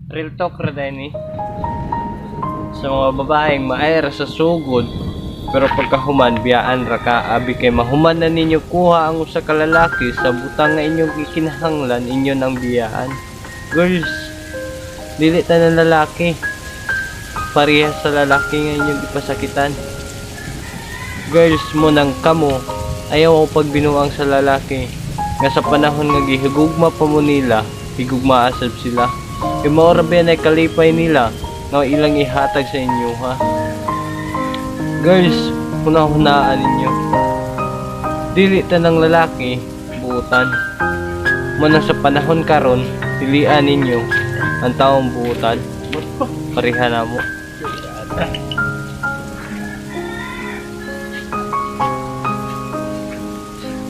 Real talk ra din eh. Sa mga babaeng maayra sa sugod, pero pagkahuman biyaan ra ka, abi kay mahuman na ninyo kuha ang usa ka lalaki sa butang nga inyong ikinahanglan inyo ng biyaan. Girls, dili ta ng lalaki. Parehas sa lalaki nga inyong ipasakitan. Girls mo nang kamo, ayaw ko pagbinuang sa lalaki. Nga sa panahon nga gihigugma pa mo nila, higugma asab sila. Yung maura ba yan ay kalipay nila na ilang ihatag sa inyo ha. Girls, hunahunaan ninyo. Dili ta ng lalaki, buutan. Muna sa panahon karon, pilian ninyo ang taong buutan. Pareha na mo.